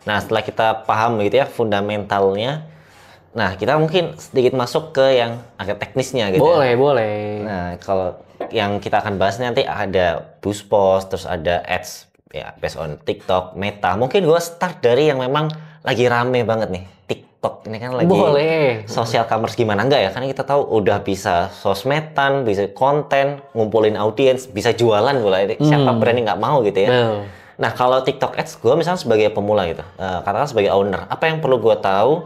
Nah, setelah kita paham gitu ya fundamentalnya, nah kita mungkin sedikit masuk ke yang agak teknisnya gitu Boleh, ya. boleh. Nah, kalau yang kita akan bahas nanti ada boost post, terus ada ads ya based on TikTok, Meta. Mungkin gue start dari yang memang lagi rame banget nih, TikTok. Ini kan lagi Boleh. social commerce gimana enggak ya? Karena kita tahu udah bisa sosmedan, bisa konten, ngumpulin audiens, bisa jualan pula. Siapa brand yang nggak mau gitu ya? Betul. Nah, kalau TikTok Ads, gue misalnya sebagai pemula gitu, katakan sebagai owner, apa yang perlu gue tahu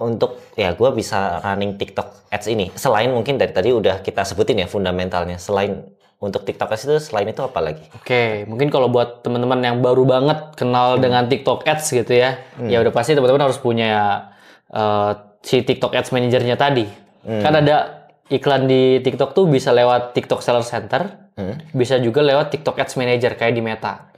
untuk ya gue bisa running TikTok Ads ini? Selain mungkin dari tadi udah kita sebutin ya fundamentalnya. Selain untuk TikTok Ads itu, selain itu apa lagi? Oke, mungkin kalau buat teman-teman yang baru banget kenal dengan TikTok Ads gitu ya, ya udah pasti teman-teman harus punya si TikTok Ads Manager-nya tadi. Kan ada iklan di TikTok tuh bisa lewat TikTok Seller Center, bisa juga lewat TikTok Ads Manager kayak di Meta.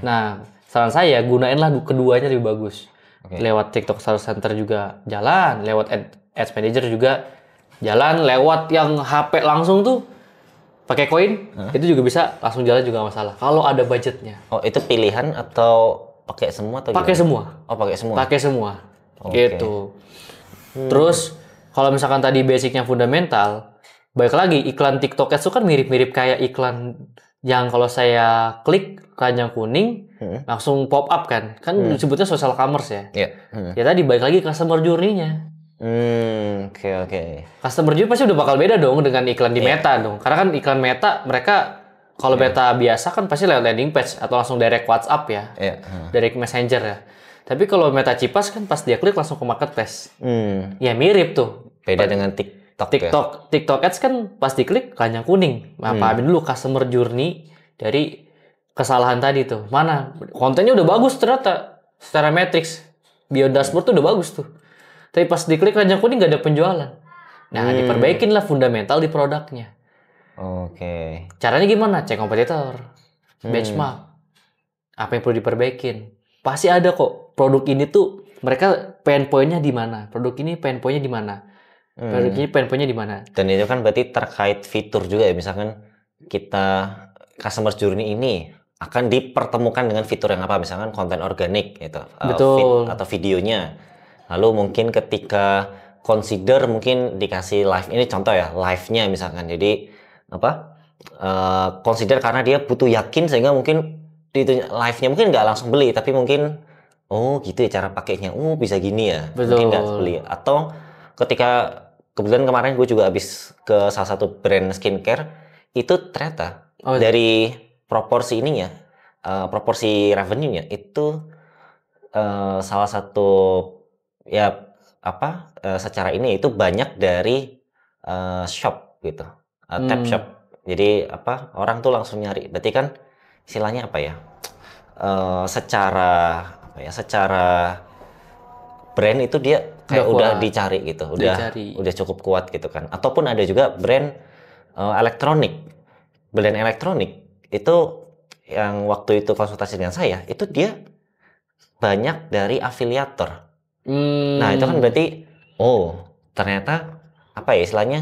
Nah, saran saya gunainlah keduanya lebih bagus. Lewat TikTok Seller Center juga jalan, lewat Ads Manager juga jalan, lewat yang HP langsung tuh pakai koin itu juga bisa langsung jalan juga nggak masalah kalau ada budgetnya. Oh, itu pilihan atau pakai semua atau Pakai gimana? semua. Oh, pakai semua. Pakai semua. Oke. Gitu. Terus kalau misalkan tadi basicnya fundamental, balik lagi iklan TikTok Ads itu kan mirip-mirip kayak iklan yang kalau saya klik keranjang kuning langsung pop up kan disebutnya social commerce ya. Iya. Ya tadi balik lagi customer journey-nya. Oke. Customer journey pasti udah bakal beda dong dengan iklan di Meta dong. Karena kan iklan Meta mereka kalau Meta biasa kan pasti lewat landing page atau langsung direct WhatsApp ya. Iya. Direct messenger ya. Tapi kalau Meta Cipas kan pas dia klik langsung ke marketplace. Ya mirip tuh. Beda dengan TikTok ya? TikTok Ads kan pas diklik keranjang kuning. Nah, pahamin dulu customer journey dari kesalahan tadi tuh. Mana? Kontennya udah bagus ternyata. Secara matrix. Beyond dashboard tuh udah bagus tuh. Tapi pas diklik keranjang kuning gak ada penjualan. Nah, diperbaikin lah fundamental di produknya. Oke. Caranya gimana? Cek kompetitor. Benchmark. Apa yang perlu diperbaikin? Pasti ada kok. Produk ini tuh mereka pain point-nya di mana? Produk ini pain point-nya di mana? Produk ini pain point-nya di mana? Dan itu kan berarti terkait fitur juga ya. Misalkan kita customer journey ini akan dipertemukan dengan fitur yang apa? Misalkan konten organik gitu. Betul. Atau videonya. Lalu mungkin ketika consider mungkin dikasih live. Ini contoh ya, live-nya misalkan. Jadi apa? Consider karena dia butuh yakin sehingga mungkin itu live-nya mungkin nggak langsung beli, tapi mungkin oh gitu ya cara pakainya. Oh bisa gini ya. Betul. Mungkin nggak beli. Atau ketika kebetulan kemarin gue juga habis ke salah satu brand skincare, itu ternyata dari proporsi ininya, proporsi revenue-nya itu salah satu ya apa secara ini itu banyak dari shop gitu, tab shop. Jadi apa orang tuh langsung nyari. Berarti kan istilahnya apa ya? Secara brand itu dia kayak udah dicari gitu, udah cukup kuat gitu kan. Ataupun ada juga brand elektronik, itu yang waktu itu konsultasi dengan saya itu dia banyak dari afiliator. Nah itu kan berarti ternyata apa ya istilahnya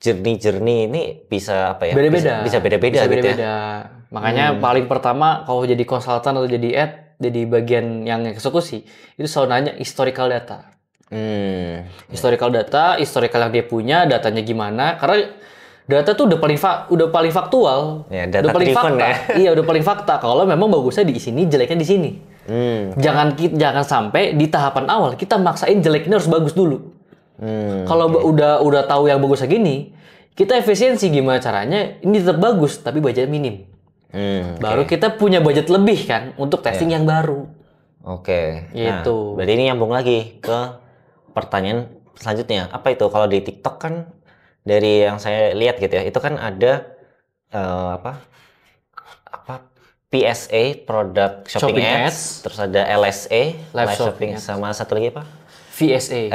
journey ini bisa apa ya bisa beda-beda gitu ya. Makanya paling pertama kalau jadi konsultan atau jadi ad jadi bagian yang eksekusi itu selalu nanya historical data. Historical yang dia punya, datanya gimana? Karena data tuh udah paling faktual, ya, data udah paling fakta. Ya. Iya, udah paling fakta. Kalau memang bagusnya di sini, jeleknya di sini. Jangan sampai di tahapan awal kita maksain jeleknya harus bagus dulu. Kalau udah tahu yang bagusnya gini, kita efisiensi gimana caranya? Ini tetap bagus tapi budget minim. Baru kita punya budget lebih kan untuk testing yang baru. Oke. Gitu. Nah, berarti ini nyambung lagi ke pertanyaan selanjutnya. Apa itu kalau di TikTok kan dari yang saya lihat gitu ya, itu kan ada PSA, Product Shopping Ads, terus ada LSA, Live Shopping, sama satu lagi apa? VSA,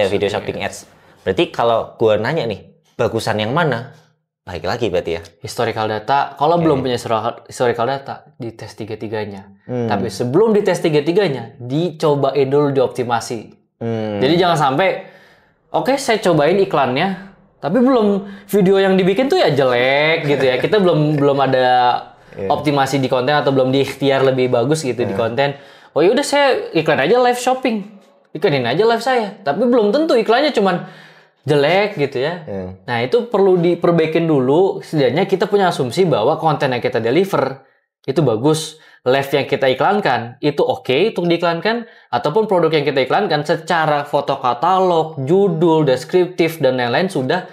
Video Shopping Ads. Berarti kalau gue nanya nih, bagusan yang mana? Baik lagi berarti ya. Historical data, kalau belum punya historical data, dites tiga-tiganya. Tapi sebelum dites tiga-tiganya, dicobain dulu dioptimasi. Jadi jangan sampai, oke, saya cobain iklannya, tapi belum video yang dibikin tuh ya jelek gitu ya. Kita belum ada optimasi di konten atau belum diikhtiar lebih bagus gitu di konten. oh yaudah saya iklan aja live shopping, iklanin aja live saya. Tapi belum tentu iklannya cuman jelek gitu ya. Nah itu perlu diperbaikin dulu. Setidaknya kita punya asumsi bahwa konten yang kita deliver itu bagus. Live yang kita iklankan itu oke untuk diiklankan, ataupun produk yang kita iklankan secara foto katalog, judul, deskriptif dan lain-lain sudah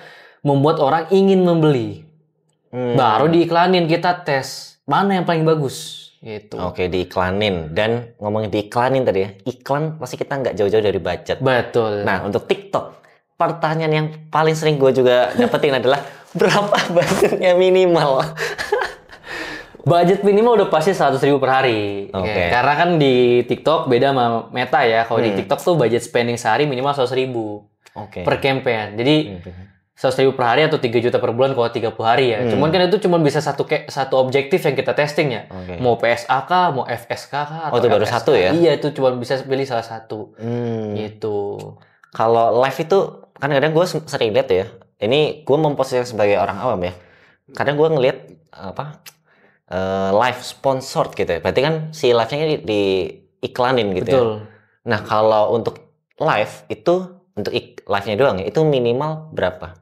membuat orang ingin membeli. Baru diiklanin, kita tes mana yang paling bagus gitu. Oke, diiklanin. Dan ngomongin diiklanin tadi ya, iklan pasti kita nggak jauh-jauh dari budget. Betul. Nah untuk TikTok, pertanyaan yang paling sering gue juga dapetin adalah berapa budgetnya minimal? Budget minimal udah pasti 100.000 per hari. Oke. Karena kan di TikTok beda sama Meta ya. Kalau di TikTok tuh budget spending sehari minimal 100.000 per campaign. Jadi 100.000 per hari atau 3 juta per bulan kalau 30 hari ya. Cuman kan itu cuma bisa satu objektif yang kita testing ya. Mau PSA kah, mau FSK kah, atau itu baru FSK. satu ya? Iya, itu cuma bisa pilih salah satu. Gitu. Kalau live itu kan kadang gue sering lihat ya. Ini gue memposisikan sebagai orang awam ya. Kadang gue ngelihat live sponsored gitu ya. Berarti kan si live-nya diiklanin gitu. Betul. Ya. Nah, kalau untuk live itu untuk live-nya doang ya, itu minimal berapa?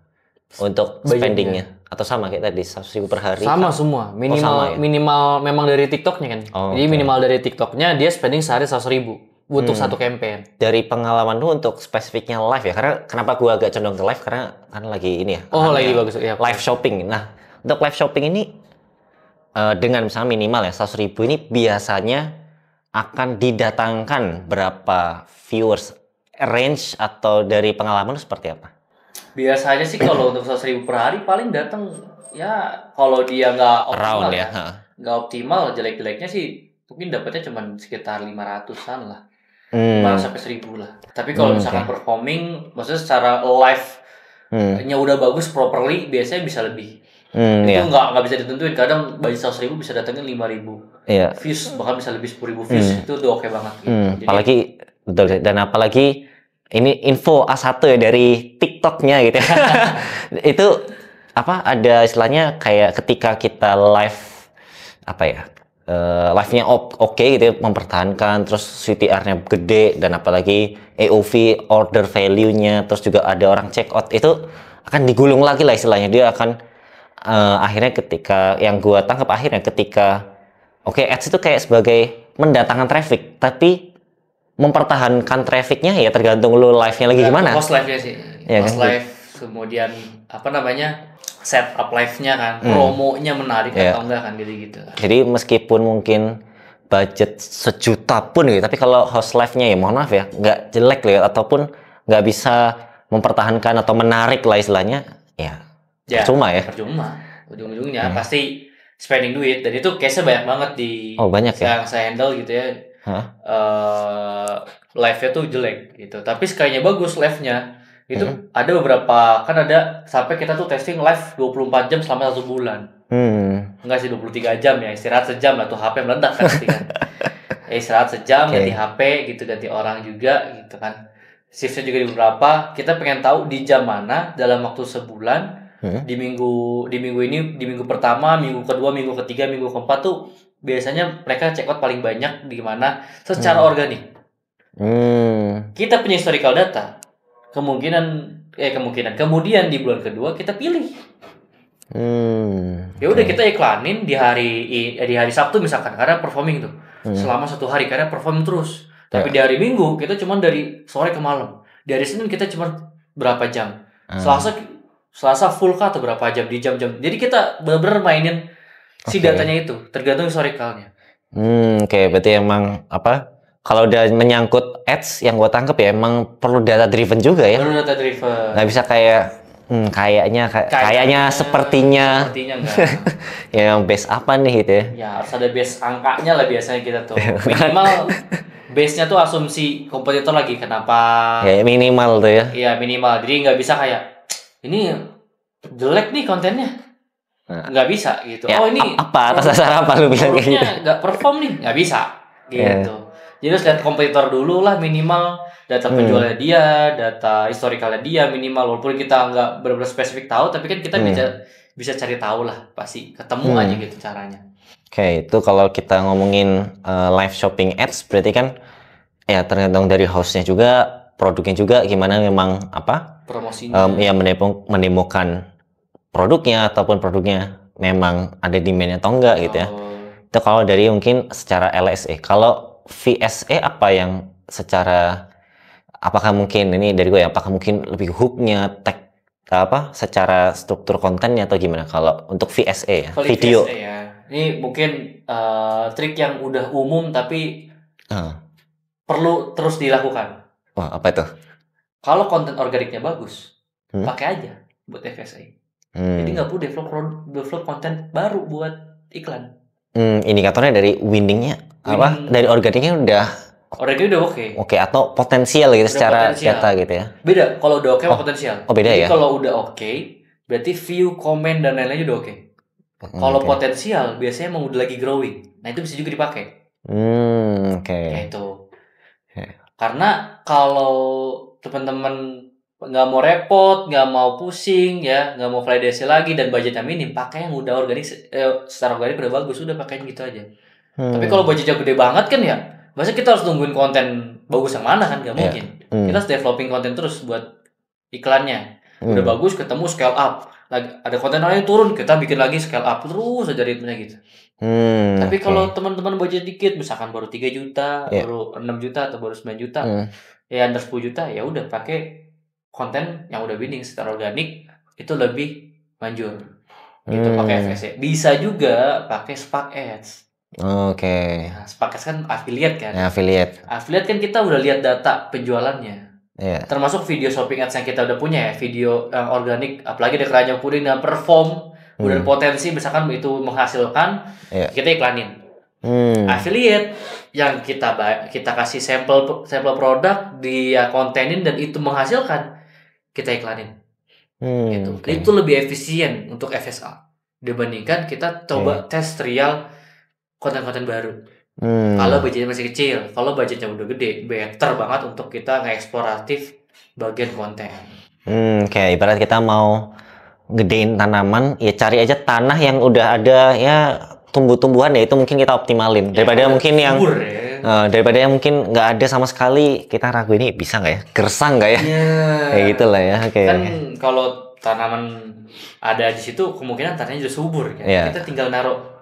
Untuk spendingnya atau sama kayak tadi 100.000 per hari? Sama semua. Minimal sama ya? minimal memang dari TikToknya kan. Jadi minimal dari TikToknya dia spending sehari 100.000 untuk satu campaign. Dari pengalaman lu untuk spesifiknya live ya, karena kenapa gua agak condong ke live karena kan lagi ini ya. Lagi bagus ya. Live shopping. Nah, untuk live shopping ini dengan misalnya minimal ya 100.000 ini biasanya akan didatangkan berapa viewers, range atau dari pengalaman lu seperti apa? Biasanya sih kalau untuk 100.000 per hari paling datang ya kalau dia nggak optimal ya. Nggak optimal, jelek-jeleknya sih mungkin dapatnya cuma sekitar 500-an lah. 500 sampai 1.000 lah. Tapi kalau misalkan performing, maksudnya secara live-nya udah bagus properly, biasanya bisa lebih. Itu nggak bisa ditentuin. Kadang budget 100.000 bisa datangin 5.000 views, bahkan bisa lebih 10.000 views. Itu udah oke banget gitu. Jadi, apalagi betul, dan apalagi ini info A1 ya dari TikToknya gitu ya. Itu apa, ada istilahnya kayak ketika kita live apa ya, live-nya oke gitu ya, mempertahankan, terus CTR-nya gede, dan apalagi AOV, order value-nya, terus juga ada orang check out, itu akan digulung lagi lah istilahnya. Dia akan akhirnya ketika yang gua tangkap akhirnya ketika ads itu kayak sebagai mendatangkan traffic, tapi mempertahankan trafficnya ya tergantung lu live-nya lagi gimana. Host live-nya sih. Ya, host live, kemudian apa namanya, setup live-nya kan, promonya menarik atau enggak kan, gitu-gitu. Jadi meskipun mungkin budget sejuta pun gitu, tapi kalau host live-nya ya mohon maaf ya, nggak jelek loh ya, ataupun nggak bisa mempertahankan atau menarik lah istilahnya, ya percuma ya. Percuma. Ujung-ujungnya pasti spending duit, dan itu case-nya banyak banget di banyak yang saya handle gitu ya. Live-nya tuh jelek gitu, tapi sekalinya bagus live-nya itu ada beberapa, kan ada sampai kita tuh testing live 24 jam selama 1 bulan. Enggak sih, 23 jam ya, istirahat sejam lah tuh, HP meledak kan. Istirahat sejam, ganti HP gitu, ganti orang juga gitu kan. Shiftnya juga di beberapa, kita pengen tahu di jam mana dalam waktu sebulan, di minggu ini, di minggu pertama, minggu kedua, minggu ketiga, minggu keempat tuh biasanya mereka check out paling banyak di mana secara organik. Kita punya historical data. Kemudian di bulan kedua kita pilih. Ya udah, kita iklanin di hari Sabtu misalkan, karena performing tuh selama 1 hari, karena perform terus. Tapi di hari Minggu kita cuma dari sore ke malam. Di hari Senin kita cuma berapa jam. Selasa full kah atau berapa jam di jam-jam. Jadi kita benar-benar mainin si datanya itu, tergantung historicalnya. Berarti emang apa? Kalau udah menyangkut ads yang gue tangkap ya, emang perlu data driven juga ya. Perlu data driven. Nggak bisa kayak kayaknya sepertinya enggak. Ya base apa nih gitu ya? Ya harus ada base angkanya lah biasanya kita tuh. Minimal base-nya tuh asumsi kompetitor lagi. Kenapa? Ya minimal tuh ya. Iya minimal. Jadi nggak bisa kayak ini jelek nih kontennya. Nggak bisa gitu. Ya, ini apa atas dasar apa lu bilang kayak gitu? Nggak perform nih, nggak bisa gitu. Jadi harus lihat kompetitor dulu lah, minimal data penjualnya dia, data historicalnya dia minimal, walaupun kita nggak benar-benar spesifik tahu, tapi kan kita bisa cari tahu lah, pasti ketemu aja gitu caranya. Oke, itu kalau kita ngomongin live shopping ads berarti kan ya tergantung dari hostnya juga, produknya juga gimana memang apa promosinya. ya mendemokan produknya ataupun produknya memang ada demand atau enggak gitu ya. Itu kalau dari mungkin secara LSE. Kalau VSE apa yang secara apakah mungkin ini dari gue ya, apakah mungkin lebih hooknya tag apa secara struktur kontennya atau gimana kalau untuk VSE ya, Kalau video VSE ya, ini mungkin trik yang udah umum tapi perlu terus dilakukan. wah apa itu? Kalau konten organiknya bagus, pakai aja buat VSE. Jadi nggak perlu develop konten baru buat iklan. Indikatornya dari winningnya apa dari organiknya udah Organiknya udah oke atau potensial gitu udah secara potensial. data gitu ya. Beda kalau udah oke sama potensial. Beda jadi ya. Kalau udah oke berarti view, komen dan lain-lainnya udah oke. Kalau potensial biasanya emang udah lagi growing. Nah itu bisa juga dipakai. Kayak itu. Karena kalau teman-teman nggak mau repot, nggak mau pusing ya, nggak mau validasi lagi dan budgetnya minim, pakai yang udah organik, secara organik udah bagus, udah pakai gitu aja. Tapi kalau budgetnya gede banget kan ya, masa kita harus nungguin konten bagus yang mana kan, nggak mungkin. Kita harus developing konten terus buat iklannya. Udah bagus, ketemu scale up. Lagi ada konten lain turun, kita bikin lagi scale up terus aja ritmenya gitu. Tapi kalau teman-teman budget dikit, misalkan baru 3 juta, baru 6 juta atau baru 9 juta, ya under 10 juta, ya udah pakai konten yang udah winning secara organik itu lebih manjur. Gitu pakai FSC. Bisa juga pakai Spark Ads. Nah, Spark Ads kan affiliate kan? Ya, affiliate. Affiliate kan kita udah lihat data penjualannya. Termasuk video shopping ads yang kita udah punya ya, video yang organik, apalagi ada keranjang puding dan perform, udah potensi misalkan itu menghasilkan, kita iklanin. Affiliate yang kita kasih sampel produk, dia kontenin dan itu menghasilkan, kita iklanin. Gitu. Itu lebih efisien untuk FSA dibandingkan kita coba tes trial konten-konten baru. Kalau budgetnya masih kecil, kalau budgetnya udah gede, better banget untuk kita nge-eksploratif bagian konten. Kayak ibarat kita mau gedein tanaman, ya cari aja tanah yang udah ada ya tumbuh-tumbuhan ya itu mungkin kita optimalin daripada mungkin yang daripada yang mungkin nggak ada sama sekali, kita ragu ini bisa nggak ya, gersang nggak ya, kayak gitulah ya. Kan kalau tanaman ada di situ kemungkinan tanahnya juga subur kan, kita tinggal naruh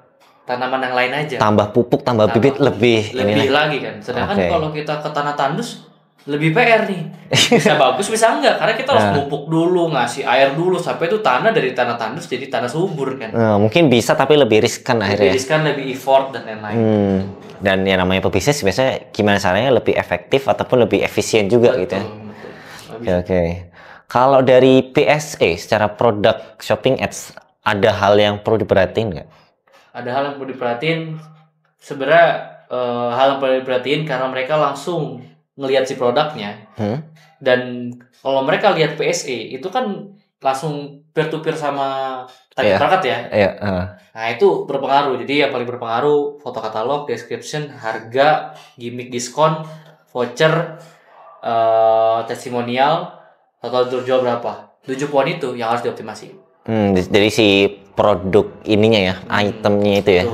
tanaman yang lain aja, tambah pupuk, tambah bibit lebih lagi kan. Sedangkan kalau kita ke tanah tandus lebih PR nih, bisa bagus bisa enggak, karena kita harus pupuk dulu, ngasih air dulu sampai itu tanah dari tanah tandus jadi tanah subur kan. Mungkin bisa tapi lebih riskan akhirnya. Lebih riskan, lebih effort dan lain-lain. Dan ya namanya pebisnis biasanya gimana caranya lebih efektif ataupun lebih efisien juga. Betul, gitu ya. Oke. Kalau dari PSA secara produk shopping ads ada hal yang perlu diperhatiin nggak? Ada hal yang perlu diperhatiin. Sebenarnya hal yang perlu diperhatiin karena mereka langsung ngelihat si produknya. Dan kalau mereka lihat PSA itu kan langsung peer to peer sama target market ya. Nah itu berpengaruh. Jadi yang paling berpengaruh foto katalog, description, harga, gimmick diskon, voucher, testimonial, total terjual berapa. 7 poin itu yang harus dioptimasi. Dari si produk ininya ya, itemnya itu ya.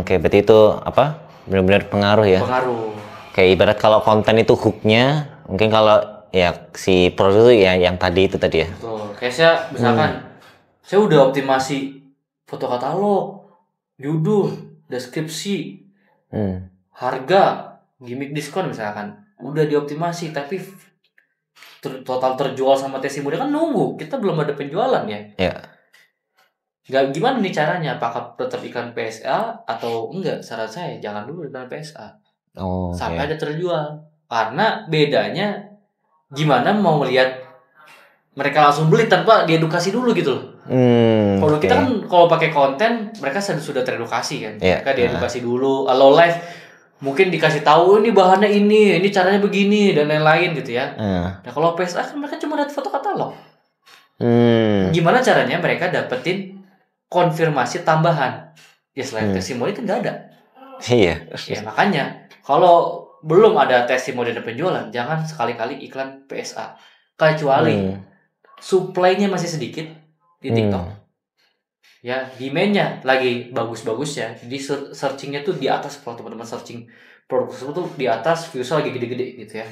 Oke, berarti itu apa? Benar-benar pengaruh ya. Pengaruh. Kayak ibarat kalau konten itu hooknya, mungkin kalau ya si produk itu ya yang tadi itu tadi ya. Betul. Kayak saya misalkan saya udah optimasi foto katalog, judul, deskripsi, harga, gimmick diskon misalkan, udah dioptimasi tapi total terjual sama testimoni kan nunggu, kita belum ada penjualan ya. Gak gimana nih caranya? Apakah tetap iklan PSA atau enggak? Saran saya jangan dulu iklan PSA sampai ada terjual. Karena bedanya gimana mau melihat mereka langsung beli tanpa diedukasi dulu gitu loh. Kalau kita kan kalau pakai konten mereka sudah teredukasi kan. Mereka diedukasi dulu. Kalau live mungkin dikasih tahu ini bahannya ini caranya begini dan lain-lain gitu ya. Nah kalau PSA kan mereka cuma lihat foto katalog. Gimana caranya mereka dapetin konfirmasi tambahan? Ya selain testimoni kan nggak ada. Ya makanya kalau belum ada testimoni dan penjualan, jangan sekali-kali iklan PSA. Kecuali supply-nya masih sedikit di TikTok. ya demand-nya lagi bagus-bagus ya. Jadi searching-nya tuh di atas, kalau teman-teman searching produk tersebut tuh di atas, views-nya lagi gede-gede gitu ya.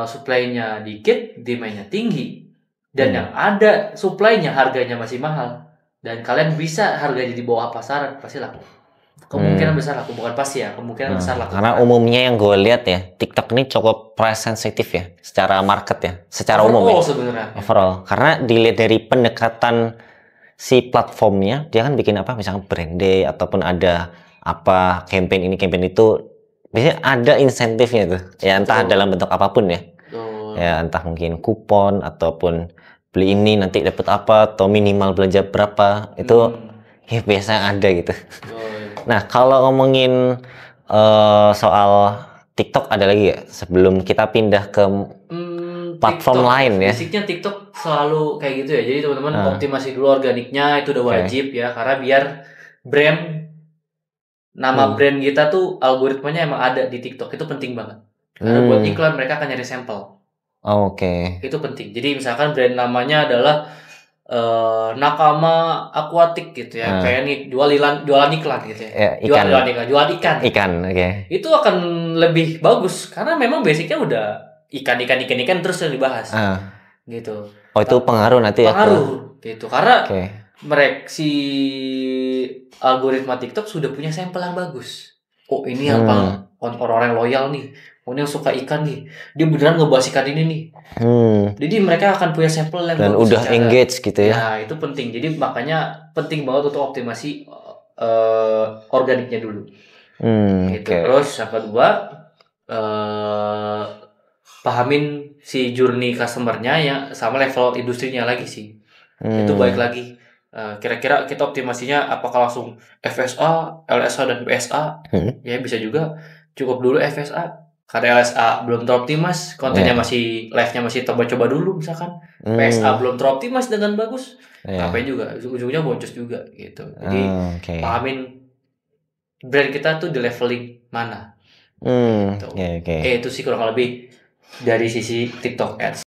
Supply-nya dikit, demand-nya tinggi, dan yang ada supply-nya harganya masih mahal, dan kalian bisa harganya di bawah pasaran, pasti laku. Kemungkinan besar laku, bukan pasti ya, kemungkinan besar laku. Karena umumnya yang gue lihat ya, TikTok ini cukup price sensitif ya, secara market ya, secara umum ya. Sebenarnya. Overall, karena dilihat dari pendekatan si platformnya, dia kan bikin apa, misalnya brand day ataupun ada apa campaign ini campaign itu, biasanya ada insentifnya tuh, ya entah dalam bentuk apapun ya. Ya entah mungkin kupon ataupun beli ini nanti dapat apa atau minimal belanja berapa itu ya biasanya ada gitu. Nah kalau ngomongin soal TikTok ada lagi ya sebelum kita pindah ke platform TikTok, lain ya? Basicnya TikTok selalu kayak gitu ya. Jadi teman-teman optimasi dulu organiknya, itu udah wajib ya, karena biar nama brand kita tuh algoritmanya emang ada di TikTok, itu penting banget. Karena buat iklan mereka akan nyari sampel. Itu penting. Jadi misalkan brand namanya adalah Nakama Aquatic gitu ya, kayak nih jualan iklan gitu ya, jual ikan. Itu akan lebih bagus karena memang basicnya udah ikan terus yang dibahas gitu. Itu pengaruh nanti gitu karena mereka si algoritma TikTok sudah punya sampel yang bagus. Ini yang orang-orang loyal nih. Ini yang suka ikan nih, dia beneran ngebahas ikan ini nih. Jadi mereka akan punya sampel yang dan bagus udah engage gitu ya. Nah itu penting. Jadi makanya penting banget untuk optimasi organiknya dulu. Gitu. Terus yang kedua pahamin si journey customer-nya ya sama level industrinya lagi sih. Itu baik lagi. Kira-kira kita optimasinya apakah langsung FSA, LSA dan PSA? Ya bisa juga. Cukup dulu FSA. Karena LSA belum teroptimas, kontennya masih live-nya masih coba-coba dulu misalkan. PSA belum teroptimas dengan bagus. Ngapain juga, ujung-ujungnya boncos juga gitu. Jadi pahamin brand kita tuh di leveling mana. Gitu. Itu sih kurang lebih dari sisi TikTok Ads.